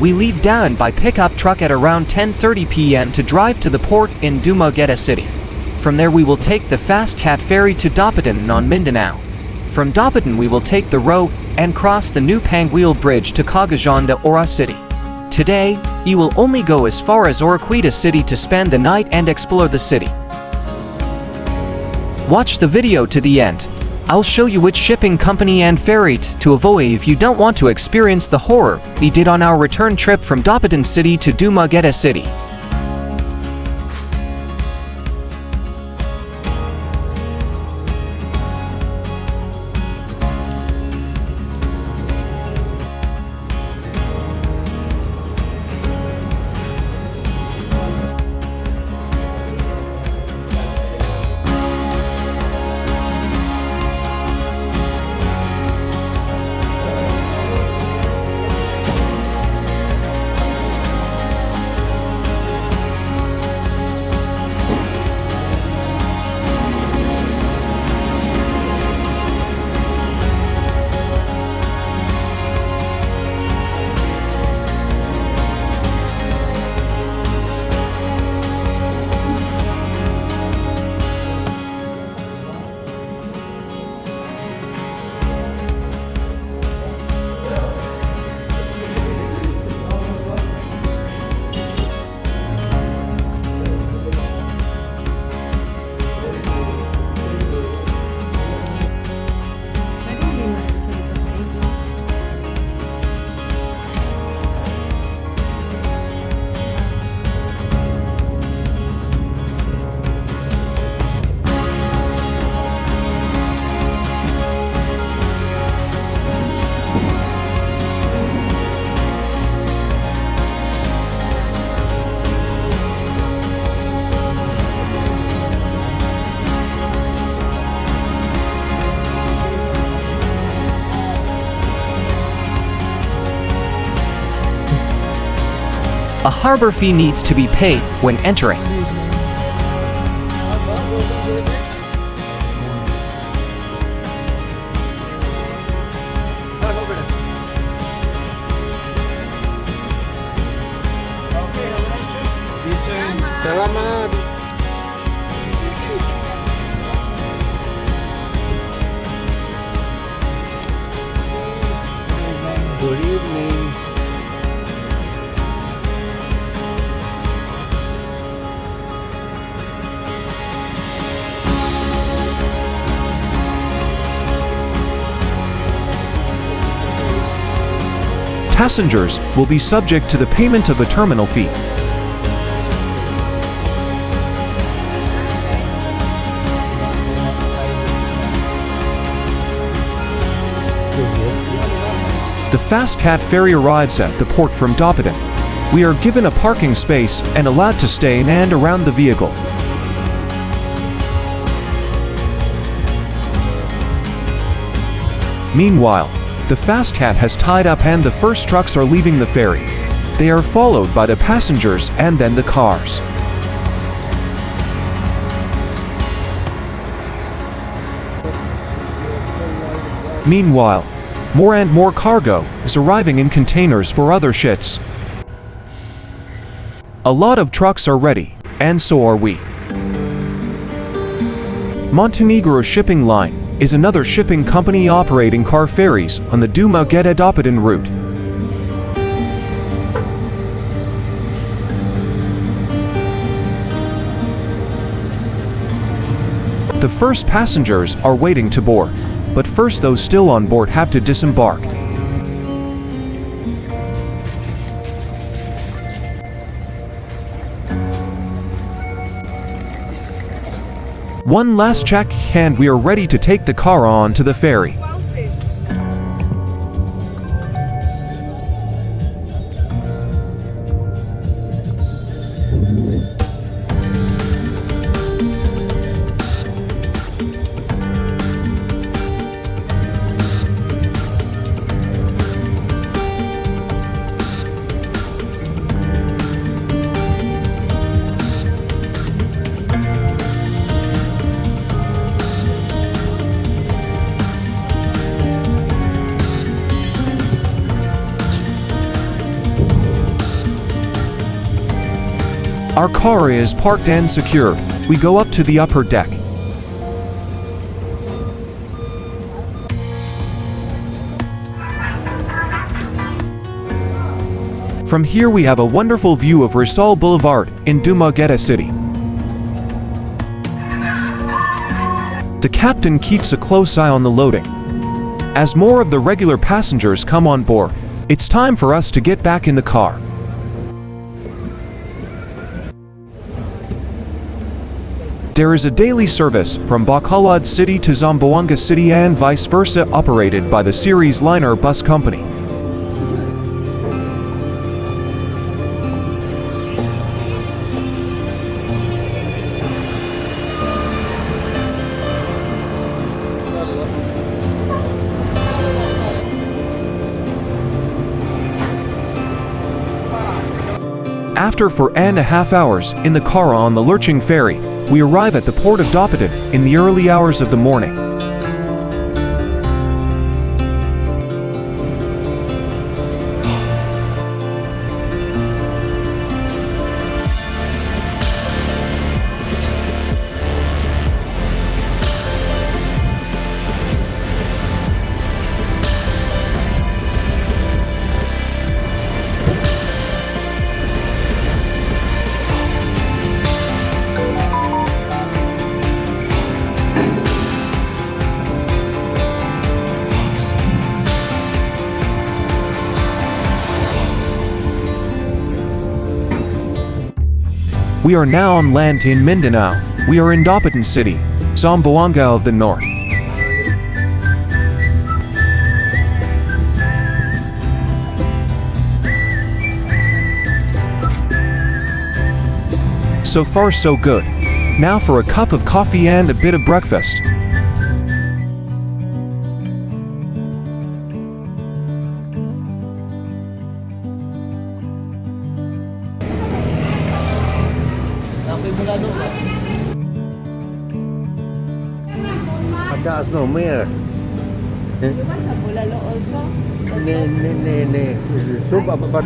We leave Dauin by pickup truck at around 10:30 p.m. to drive to the port in Dumaguete City. From there we will take the Fast Cat ferry to Dapitan on Mindanao. From Dapitan we will take the road and cross the new Panguil Bridge to Cagayan de Oro City. Today, you will only go as far as Dumaguete City to spend the night and explore the city. Watch the video to the end. I'll show you which shipping company and ferry to avoid if you don't want to experience the horror we did on our return trip from Dapitan City to Dumaguete City. A harbor fee needs to be paid when entering. Good evening. Passengers will be subject to the payment of a terminal fee. The Fast Cat ferry arrives at the port from Dapitan. We are given a parking space and allowed to stay in and around the vehicle. Meanwhile, the Fast Cat has tied up and the first trucks are leaving the ferry. They are followed by the passengers and then the cars. Meanwhile, more and more cargo is arriving in containers for other ships. A lot of trucks are ready, and so are we. Negros Shipping Line is another shipping company operating car ferries on the Dumaguete-Dapitan route. The first passengers are waiting to board, but first those still on board have to disembark. One last check and we are ready to take the car on to the ferry. Our car is parked and secure. We go up to the upper deck. From here we have a wonderful view of Rizal Boulevard in Dumaguete City. The captain keeps a close eye on the loading. As more of the regular passengers come on board, it's time for us to get back in the car. There is a daily service from Bacolod City to Zamboanga City and vice versa, operated by the Series Liner Bus Company. After 4.5 hours in the car on the lurching ferry, we arrive at the port of Dapitan in the early hours of the morning. We are now on land in Mindanao. We are in Dapitan City, Zamboanga of the North. So far so good. Now for a cup of coffee and a bit of breakfast. That's no mere. Soup, but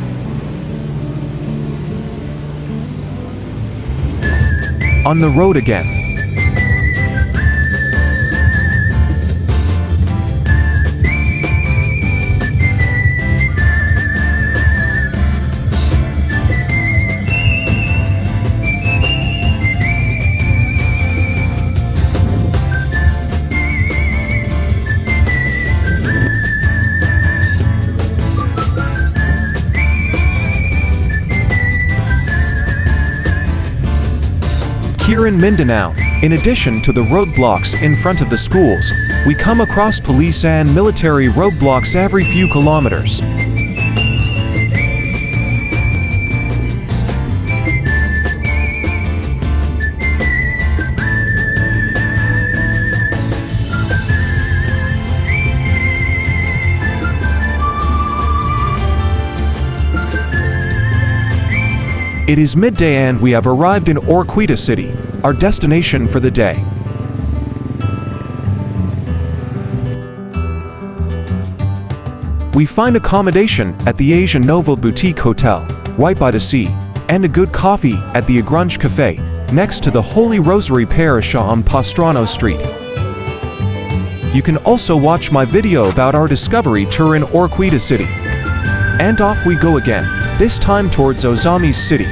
On the road again. Here in Mindanao, in addition to the roadblocks in front of the schools, we come across police and military roadblocks every few kilometers. It is midday and we have arrived in Orquita City, our destination for the day. We find accommodation at the Asian Novo Boutique Hotel, right by the sea, and a good coffee at the Agrunge Cafe, next to the Holy Rosary Parish on Pastrano Street. You can also watch my video about our discovery tour in Orquita City. And off we go again, this time towards Misamis City,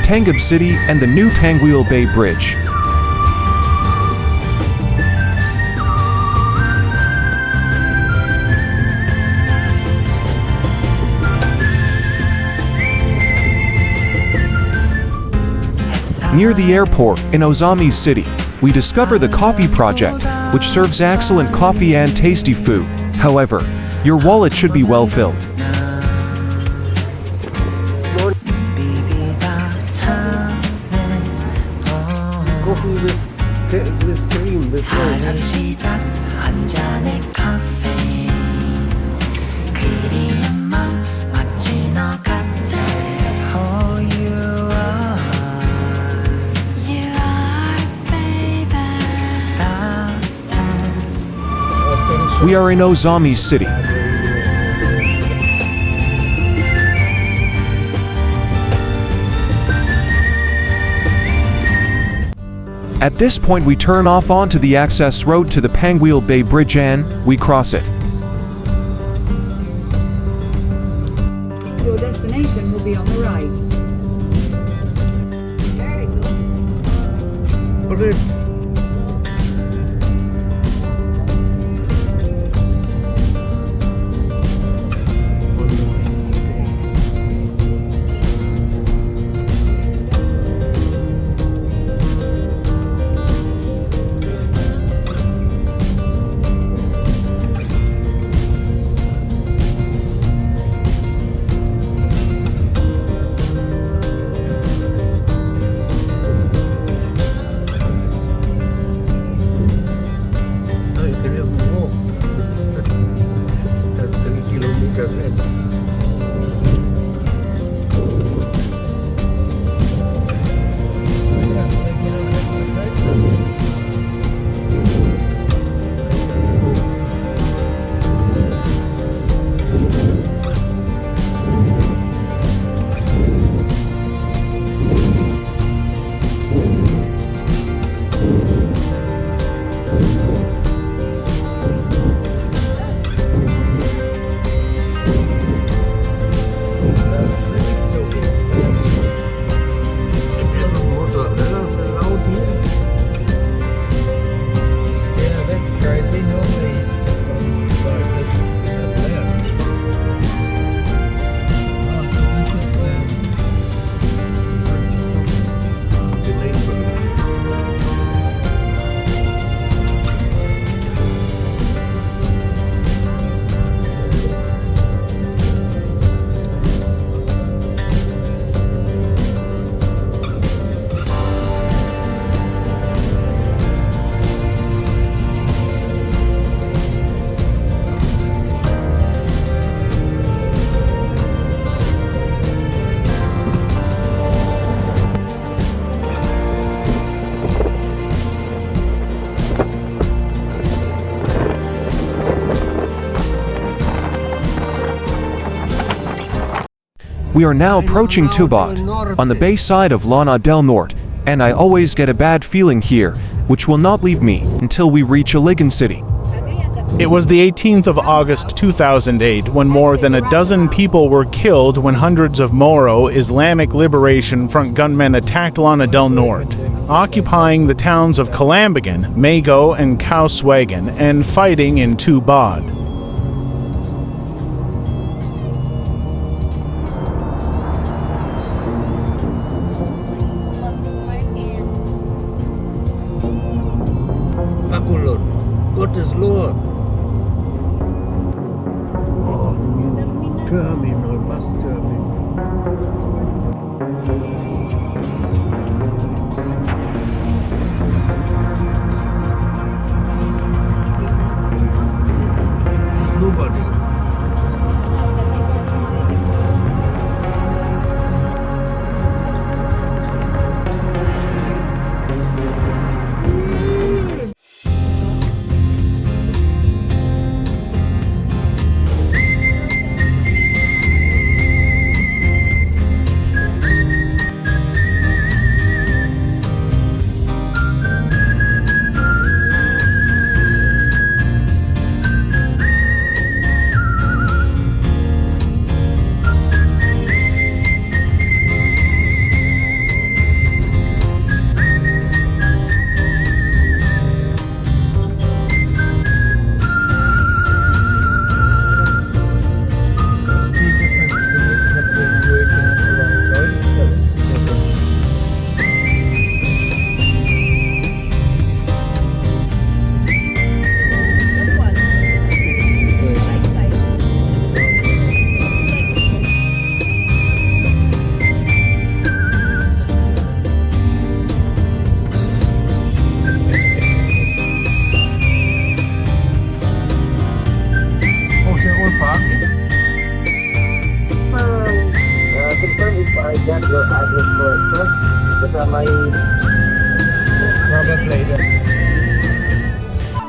Tangub City and the new Tanguil Bay Bridge. Near the airport in Misamis City, we discover the Coffee Project, which serves excellent coffee and tasty food. However, your wallet should be well filled. coffee with cream. With 하루 시작 한 잔의 카페 그리운 맘 마치 너 같아 Oh you are baby We are in Misamis City. At this point we turn off onto the access road to the Panguil Bay Bridge and we cross it. Your destination will be on the right. Okay. We are now approaching Tubat, on the bay side of Lana del Norte, and I always get a bad feeling here, which will not leave me until we reach Aleson City. It was the 18th of August 2008 when more than a dozen people were killed when hundreds of Moro Islamic Liberation Front gunmen attacked Lana del Norte, occupying the towns of Calambagan, Mago, and Kauswagan, and fighting in Tubad. Lord. God is Lord. Oh, terminal, bus terminal. There's nobody.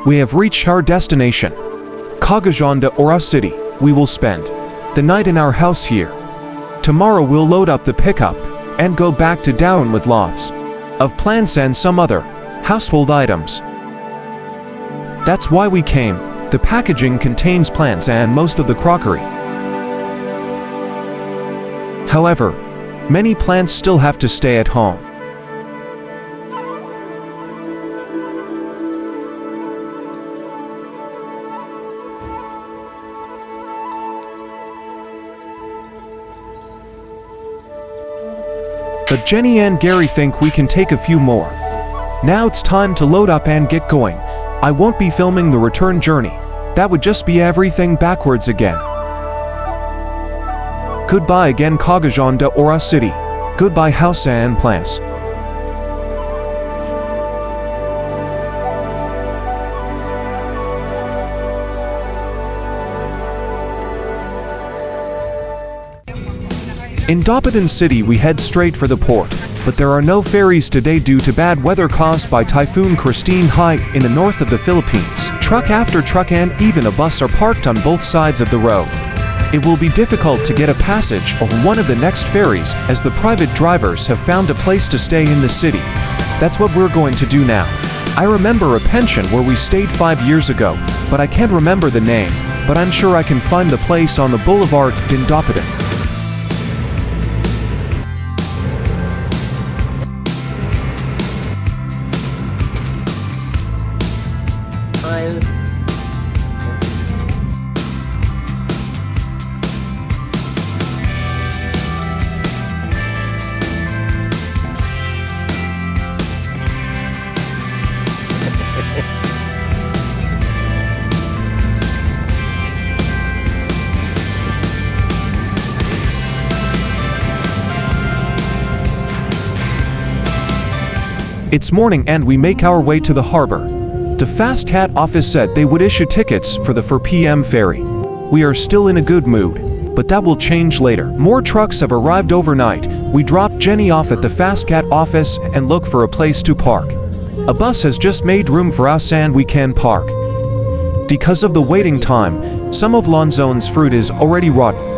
We have reached our destination, Cagayan de Oro City. We will spend the night in our house here. Tomorrow we'll load up the pickup and go back to Dauin with lots of plans and some other household items. That's why we came. The packaging contains plants and most of the crockery. However, many plants still have to stay at home. But Jenny and Gary think we can take a few more. Now it's time to load up and get going. I won't be filming the return journey. That would just be everything backwards again. Goodbye again Cagayan de Oro City. Goodbye house and plants. In Dapitan City we head straight for the port, but there are no ferries today due to bad weather caused by Typhoon Kristiene high in the north of the Philippines. Truck after truck and even a bus are parked on both sides of the road. It will be difficult to get a passage on one of the next ferries as the private drivers have found a place to stay in the city. That's what we're going to do now. I remember a pension where we stayed 5 years ago, but I can't remember the name, but I'm sure I can find the place on the boulevard in Dapitan. It's morning and we make our way to the harbor. The Fast Cat office said they would issue tickets for the 4 p.m. ferry. We are still in a good mood, but that will change later. More trucks have arrived overnight. We drop Jenny off at the Fast Cat office and look for a place to park. A bus has just made room for us and we can park. Because of the waiting time, some of Lonzone's fruit is already rotten.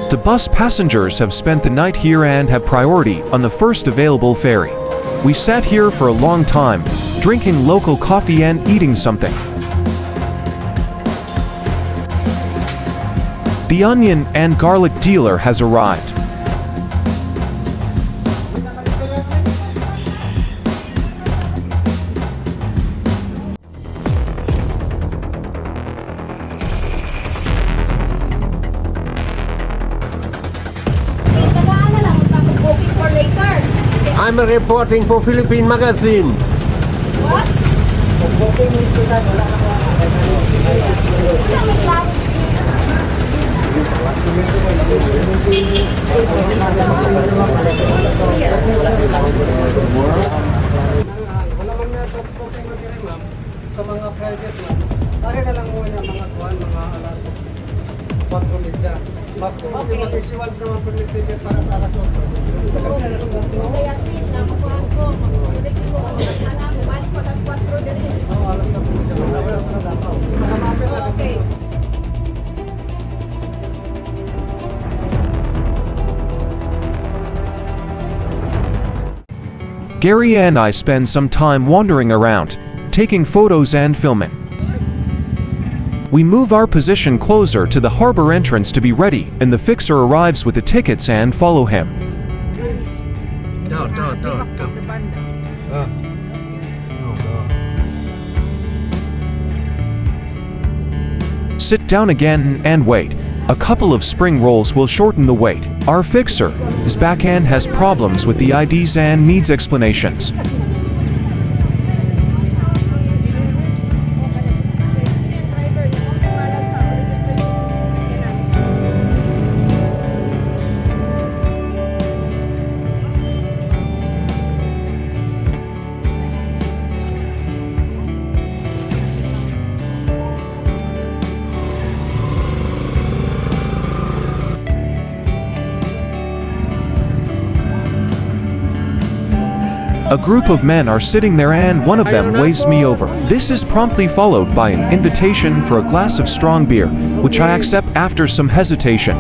The bus passengers have spent the night here and have priority on the first available ferry. We sat here for a long time, drinking local coffee and eating something. The onion and garlic dealer has arrived. I'm reporting for Philippine Magazine. What? Wala man na ito spoken mo din ma'am sa mga private ma'am. Pare na lang muna mga kuhan, mga alas 4 media. Okay, mag-issuance naman po nagtitip para sa alas 8. Kaya at least na kukuhan ko. Magbibigay ko ako ng anak. Balik ko alas 4 din. Oo, alas 4 media. Wala ko na dapat. Makamapit na. Okay. Gary and I spend some time wandering around, taking photos and filming. We move our position closer to the harbor entrance to be ready, and the fixer arrives with the tickets and follow him. No. Sit down again and wait. A couple of spring rolls will shorten the wait. Our fixer is back and has problems with the IDs and needs explanations. A group of men are sitting there and one of them waves me over. This is promptly followed by an invitation for a glass of strong beer, which I accept after some hesitation.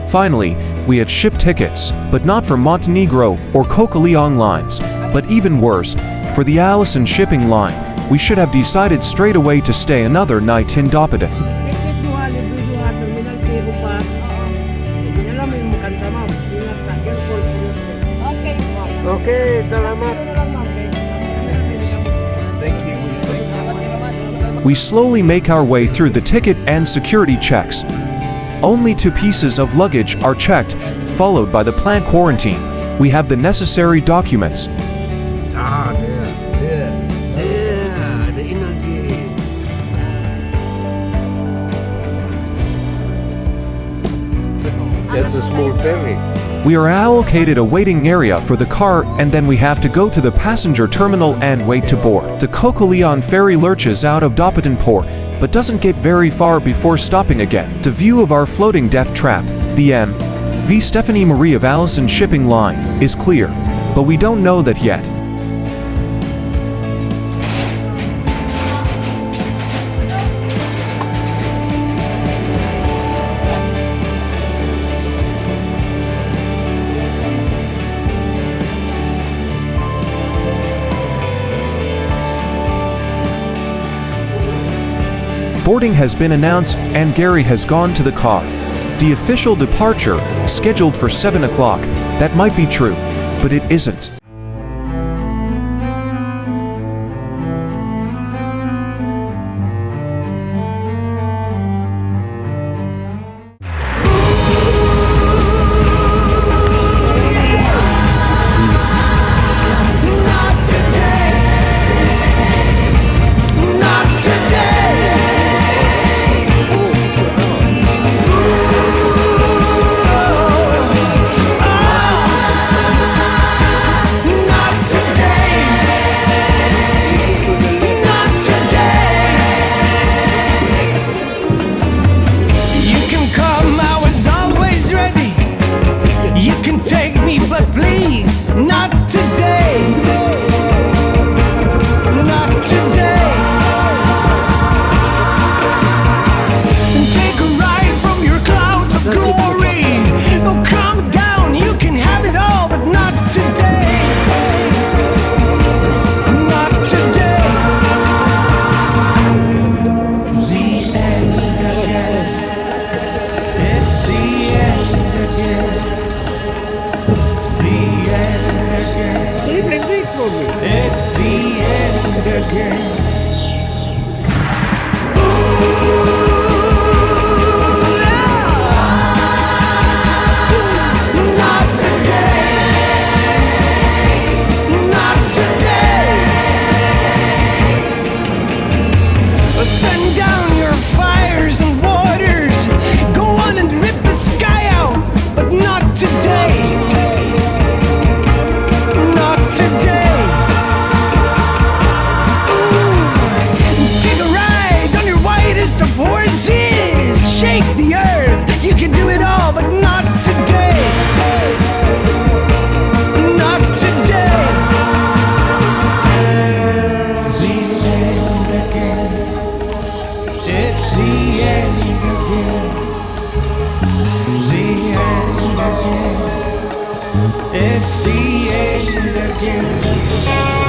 Finally, we had shipped tickets, but not for Montenegro or Cagayan lines, but even worse, for the Aleson Shipping Line. We should have decided straight away to stay another night in Dapitan. Okay, salamat. We slowly make our way through the ticket and security checks. Only 2 pieces of luggage are checked, followed by the planned quarantine. We have the necessary documents. Ah, there. The inner gate. That's a small ferry. We are allocated a waiting area for the car and then we have to go to the passenger terminal and wait to board. The Cagayan ferry lurches out of Dapitan Port, but doesn't get very far before stopping again. The view of our floating death trap, the M.V. Stephanie Marie of Aleson Shipping Line, is clear, but we don't know that yet. Boarding has been announced and Gary has gone to the car. The official departure, scheduled for 7 o'clock, that might be true, but it isn't. It's the end again.